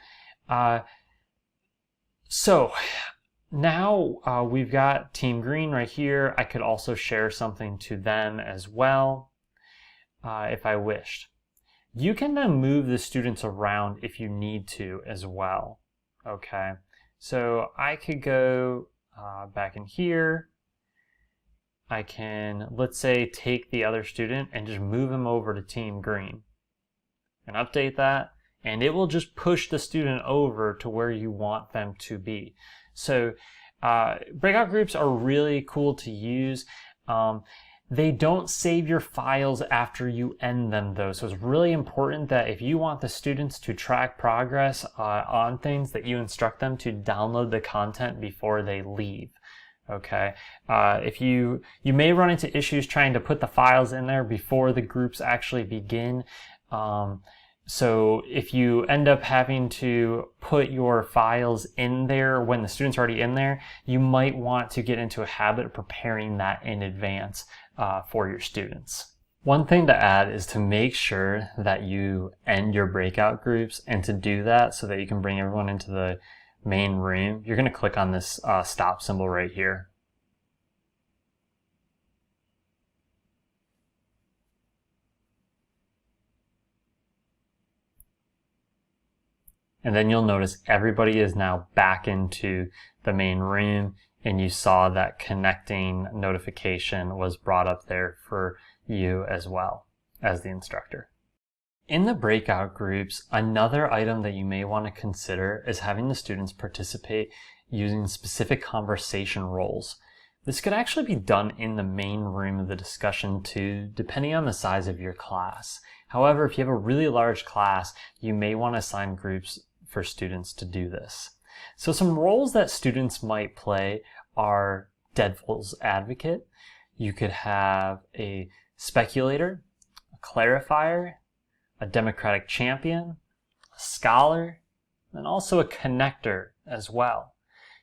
So now we've got Team Green right here. I could also share something to them as well if I wished. You can then move the students around if you need to as well. Okay, so I could go back in here, I can, let's say, take the other student and just move him over to team green and update that, and it will just push the student over to where you want them to be. So breakout groups are really cool to use. They don't save your files after you end them though, so it's really important that if you want the students to track progress on things, that you instruct them to download the content before they leave. Okay, if you may run into issues trying to put the files in there before the groups actually begin. So if you end up having to put your files in there when the student's already in there, you might want to get into a habit of preparing that in advance for your students. One thing to add is to make sure that you end your breakout groups, and to do that so that you can bring everyone into the main room, you're going to click on this stop symbol right here. And then you'll notice everybody is now back into the main room, and you saw that connecting notification was brought up there for you as well as the instructor. In the breakout groups, another item that you may want to consider is having the students participate using specific conversation roles. This could actually be done in the main room of the discussion too, depending on the size of your class. However, if you have a really large class, you may want to assign groups for students to do this. So some roles that students might play are devil's advocate. You could have a speculator, a clarifier, a democratic champion, a scholar, and also a connector as well.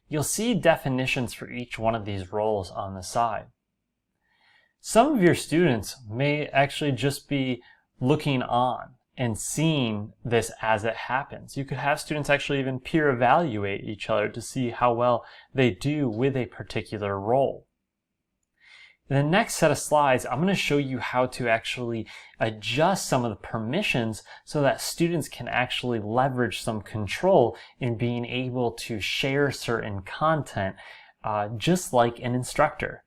You'll see definitions for each one of these roles on the side. Some of your students may actually just be looking on and seeing this as it happens. You could have students actually even peer evaluate each other to see how well they do with a particular role. In the next set of slides, I'm going to show you how to actually adjust some of the permissions so that students can actually leverage some control in being able to share certain content, just like an instructor.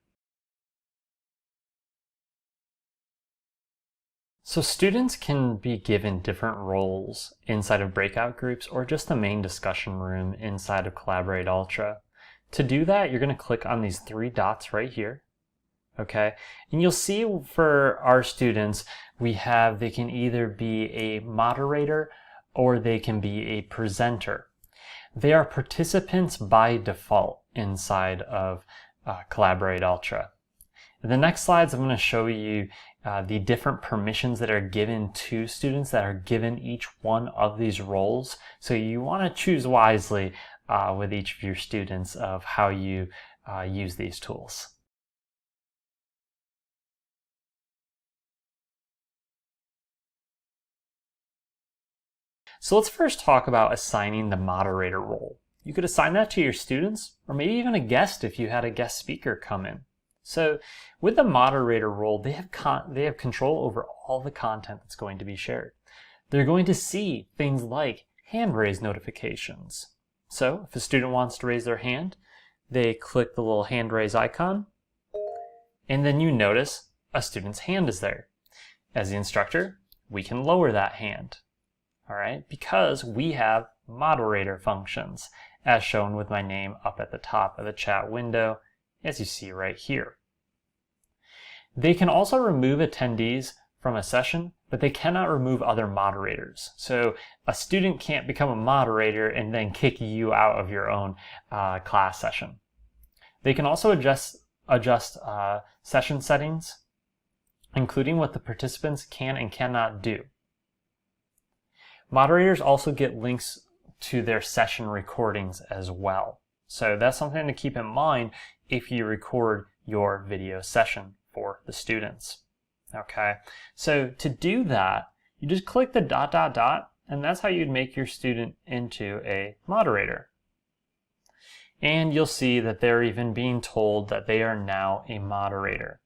So students can be given different roles inside of breakout groups or just the main discussion room inside of Collaborate Ultra. To do that, you're going to click on these three dots right here. Okay, and you'll see for our students, they can either be a moderator or they can be a presenter. They are participants by default inside of Collaborate Ultra. In the next slides, I'm going to show you the different permissions that are given to students that are given each one of these roles. So you want to choose wisely with each of your students of how you use these tools. So let's first talk about assigning the moderator role. You could assign that to your students, or maybe even a guest if you had a guest speaker come in. So with the moderator role, they have control over all the content that's going to be shared. They're going to see things like hand raise notifications. So if a student wants to raise their hand, they click the little hand raise icon, and then you notice a student's hand is there. As the instructor, we can lower that hand. All right, because we have moderator functions, as shown with my name up at the top of the chat window, as you see right here. They can also remove attendees from a session, but they cannot remove other moderators. So a student can't become a moderator and then kick you out of your own class session. They can also adjust session settings, including what the participants can and cannot do. Moderators also get links to their session recordings as well. So that's something to keep in mind if you record your video session for the students. Okay, so to do that, you just click the ... and that's how you'd make your student into a moderator. And you'll see that they're even being told that they are now a moderator.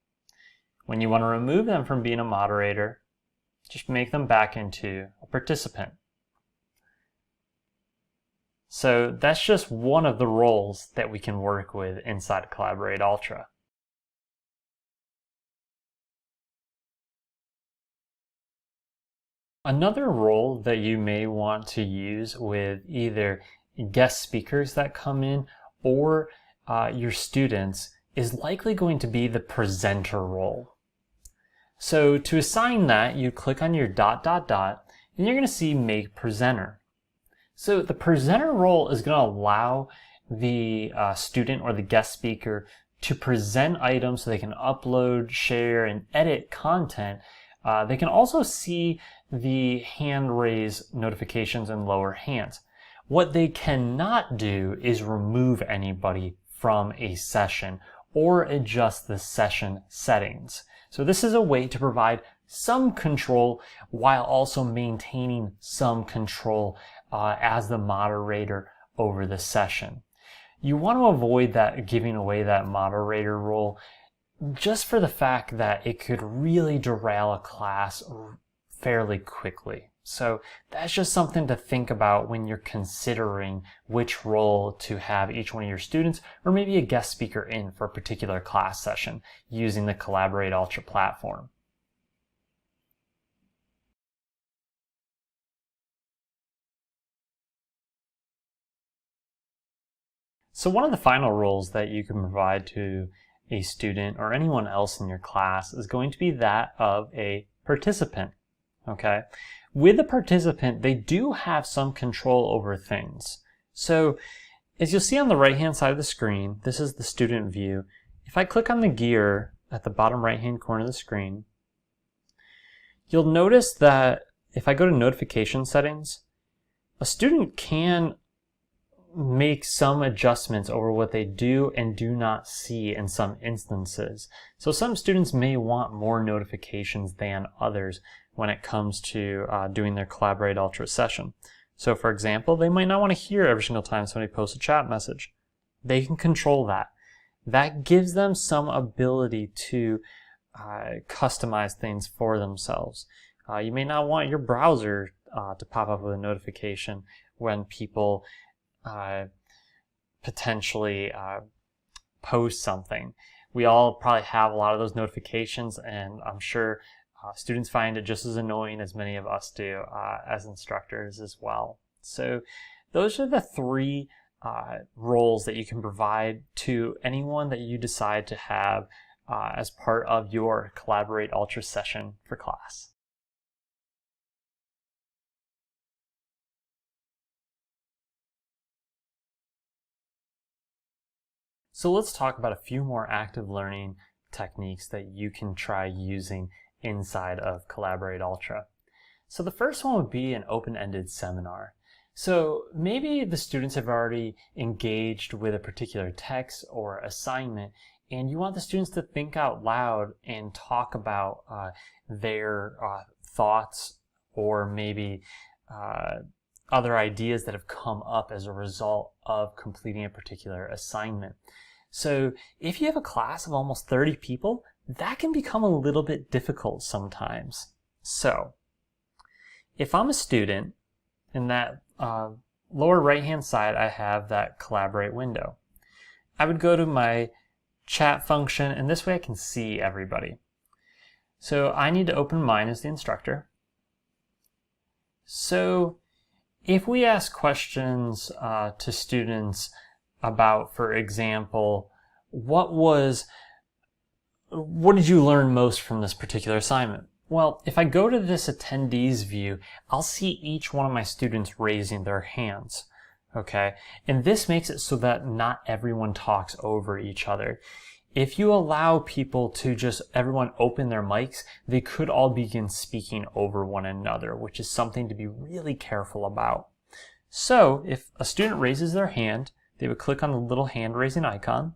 When you want to remove them from being a moderator, just make them back into a participant. So that's just one of the roles that we can work with inside of Collaborate Ultra. Another role that you may want to use with either guest speakers that come in or your students is likely going to be the presenter role. So to assign that, you click on your ... and you're going to see Make Presenter. So the presenter role is going to allow the student or the guest speaker to present items so they can upload, share, and edit content. They can also see the hand raise notifications and lower hands. What they cannot do is remove anybody from a session or adjust the session settings. So this is a way to provide some control while also maintaining some control as the moderator over the session. You want to avoid that giving away that moderator role just for the fact that it could really derail a class fairly quickly. So that's just something to think about when you're considering which role to have each one of your students or maybe a guest speaker in for a particular class session using the Collaborate Ultra platform. So one of the final roles that you can provide to a student or anyone else in your class is going to be that of a participant. Okay? With the participant, they do have some control over things. So as you'll see on the right-hand side of the screen, this is the student view. If I click on the gear at the bottom right-hand corner of the screen, you'll notice that if I go to notification settings, a student can make some adjustments over what they do and do not see in some instances. So some students may want more notifications than others when it comes to doing their Collaborate Ultra session. So for example, they might not want to hear every single time somebody posts a chat message. They can control that. That gives them some ability to customize things for themselves. You may not want your browser to pop up with a notification when people potentially post something. We all probably have a lot of those notifications, and I'm sure students find it just as annoying as many of us do as instructors as well. So those are the three roles that you can provide to anyone that you decide to have as part of your Collaborate Ultra session for class. So let's talk about a few more active learning techniques that you can try using inside of Collaborate Ultra. So the first one would be an open-ended seminar. So maybe the students have already engaged with a particular text or assignment, and you want the students to think out loud and talk about their thoughts or maybe other ideas that have come up as a result of completing a particular assignment. So if you have a class of almost 30 people, that can become a little bit difficult sometimes. So if I'm a student, in that lower right-hand side, I have that Collaborate window. I would go to my chat function, and this way I can see everybody. So I need to open mine as the instructor. So if we ask questions to students about, for example, what did you learn most from this particular assignment? Well, if I go to this attendees view, I'll see each one of my students raising their hands. Okay, and this makes it so that not everyone talks over each other. If you allow people to just everyone open their mics, they could all begin speaking over one another, which is something to be really careful about. So if a student raises their hand, they would click on the little hand raising icon,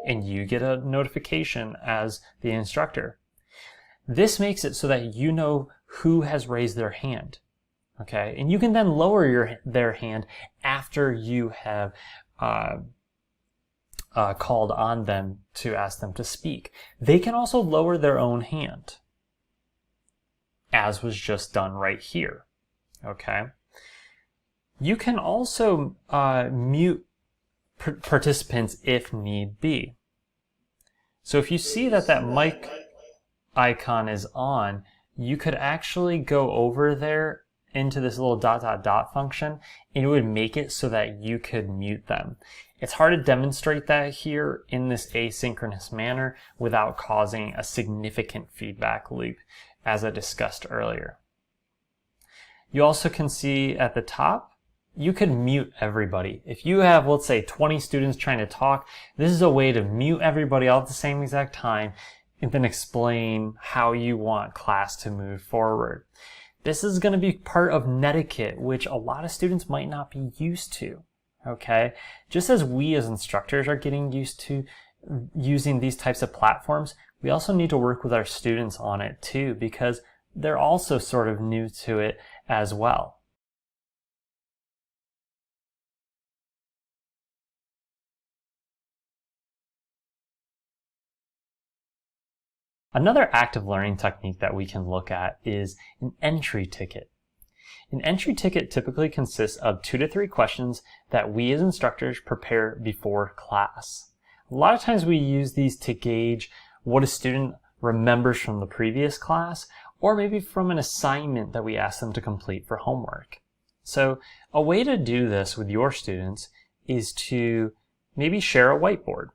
and you get a notification as the instructor. This makes it so that you know who has raised their hand. Okay, and you can then lower their hand after you have called on them to ask them to speak. They can also lower their own hand, as was just done right here. Okay, you can also mute participants if need be. So if you see that mic icon is on, you could actually go over there into this little ... function, and it would make it so that you could mute them. It's hard to demonstrate that here in this asynchronous manner without causing a significant feedback loop, as I discussed earlier. You also can see at the top, you could mute everybody. If you have, let's say, 20 students trying to talk, this is a way to mute everybody all at the same exact time and then explain how you want class to move forward. This is going to be part of netiquette, which a lot of students might not be used to, okay? Just as we as instructors are getting used to using these types of platforms, we also need to work with our students on it too, because they're also sort of new to it as well. Another active learning technique that we can look at is an entry ticket. An entry ticket typically consists of 2 to 3 questions that we as instructors prepare before class. A lot of times we use these to gauge what a student remembers from the previous class, or maybe from an assignment that we ask them to complete for homework. So a way to do this with your students is to maybe share a whiteboard.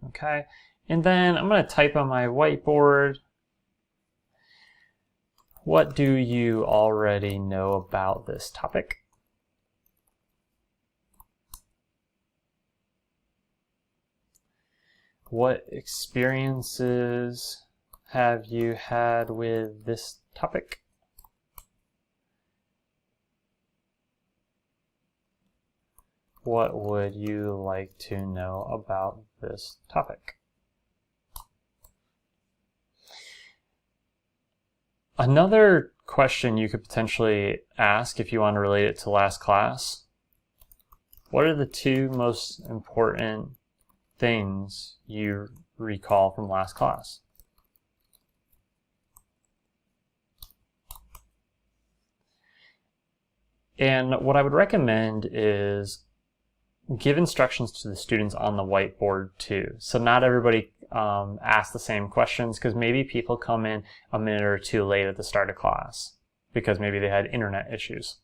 Okay, and then I'm going to type on my whiteboard, what do you already know about this topic? What experiences have you had with this topic? What would you like to know about this topic? Another question you could potentially ask if you want to relate it to last class, what are the 2 most important things you recall from last class? And what I would recommend is give instructions to the students on the whiteboard too. So not everybody asks the same questions, because maybe people come in a minute or 2 late at the start of class because maybe they had internet issues.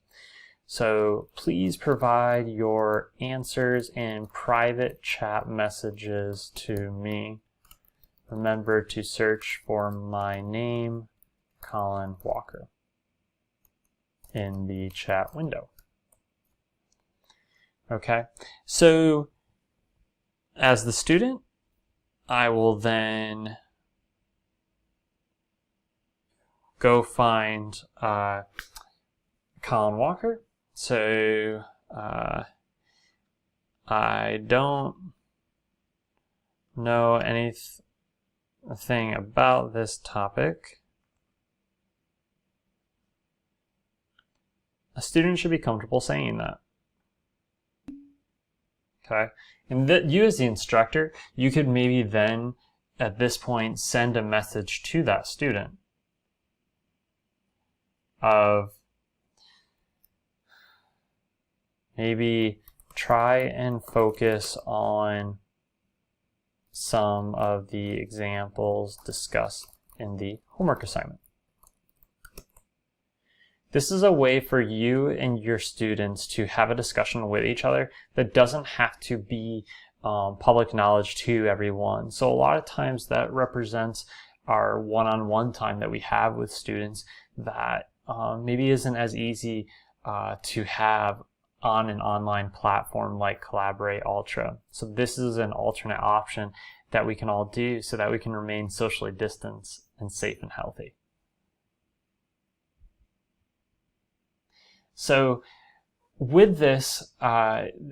So please provide your answers in private chat messages to me. Remember to search for my name, Colin Walker, in the chat window. Okay, so as the student, I will then go find Colin Walker. So I don't know anything about this topic. A student should be comfortable saying that. Okay, and you as the instructor, you could maybe then at this point send a message to that student of maybe try and focus on some of the examples discussed in the homework assignment. This is a way for you and your students to have a discussion with each other that doesn't have to be public knowledge to everyone. So a lot of times that represents our one-on-one time that we have with students that maybe isn't as easy to have on an online platform like Collaborate Ultra. So this is an alternate option that we can all do so that we can remain socially distanced and safe and healthy. So with this,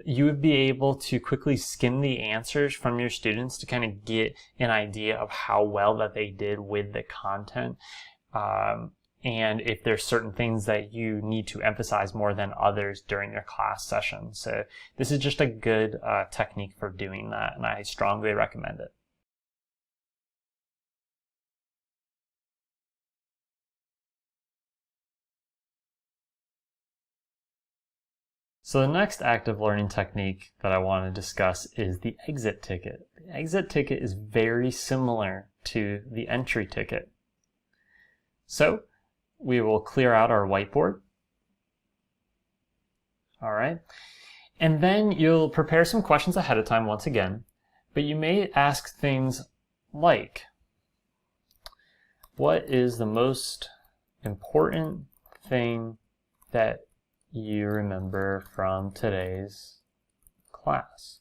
you would be able to quickly skim the answers from your students to kind of get an idea of how well that they did with the content. And if there's certain things that you need to emphasize more than others during your class session. So this is just a good technique for doing that, and I strongly recommend it. So the next active learning technique that I want to discuss is the exit ticket. The exit ticket is very similar to the entry ticket. So we will clear out our whiteboard. All right. And then you'll prepare some questions ahead of time once again, but you may ask things like, what is the most important thing that you remember from today's class?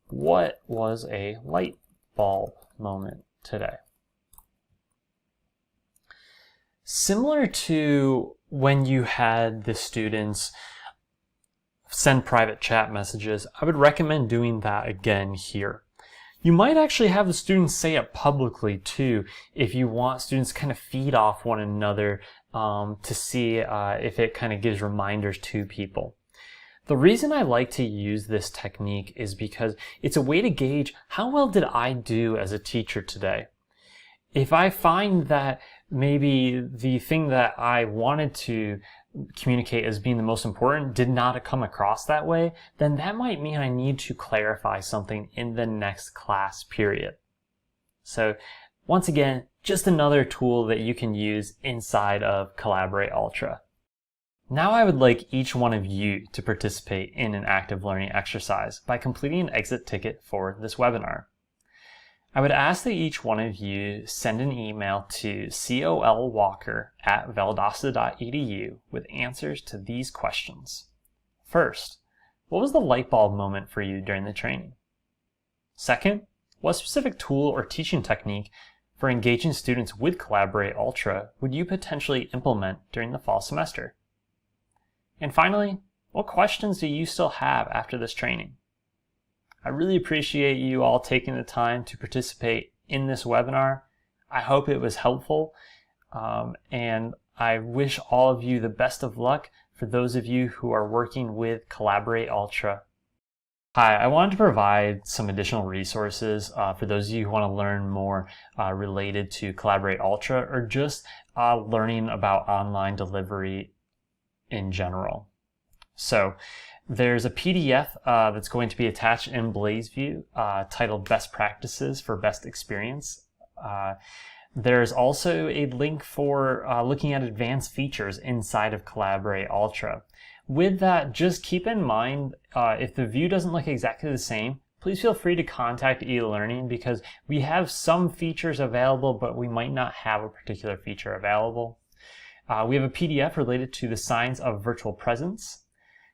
What was a light bulb moment today? Similar to when you had the students send private chat messages, I would recommend doing that again here. You might actually have the students say it publicly too, if you want students to kind of feed off one another to see if it kind of gives reminders to people. The reason I like to use this technique is because it's a way to gauge how well did I do as a teacher today. If I find that maybe the thing that I wanted to communicate as being the most important did not come across that way, then that might mean I need to clarify something in the next class period. So once again, just another tool that you can use inside of Collaborate Ultra. Now I would like each one of you to participate in an active learning exercise by completing an exit ticket for this webinar. I would ask that each one of you send an email to colwalker@valdosta.edu with answers to these questions. First, what was the light bulb moment for you during the training? Second, what specific tool or teaching technique for engaging students with Collaborate Ultra would you potentially implement during the fall semester? And finally, what questions do you still have after this training? I really appreciate you all taking the time to participate in this webinar. I hope it was helpful, and I wish all of you the best of luck for those of you who are working with Collaborate Ultra. Hi, I wanted to provide some additional resources for those of you who want to learn more related to Collaborate Ultra or just learning about online delivery in general. So there's a PDF that's going to be attached in BlazeView titled Best Practices for Best Experience. There's also a link for looking at advanced features inside of Collaborate Ultra. With that, just keep in mind if the view doesn't look exactly the same, please feel free to contact eLearning because we have some features available, but we might not have a particular feature available. We have a PDF related to the science of virtual presence.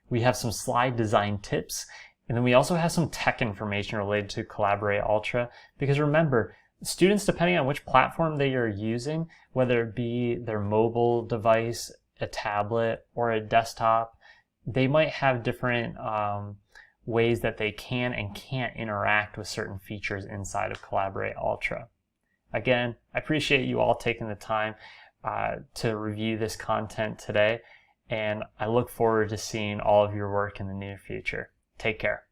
We have some slide design tips, and then we also have some tech information related to Collaborate Ultra, because remember, students, depending on which platform they are using, whether it be their mobile device, a tablet, or a desktop, they might have different ways that they can and can't interact with certain features inside of Collaborate Ultra. Again, I appreciate you all taking the time to review this content today, and I look forward to seeing all of your work in the near future. Take care.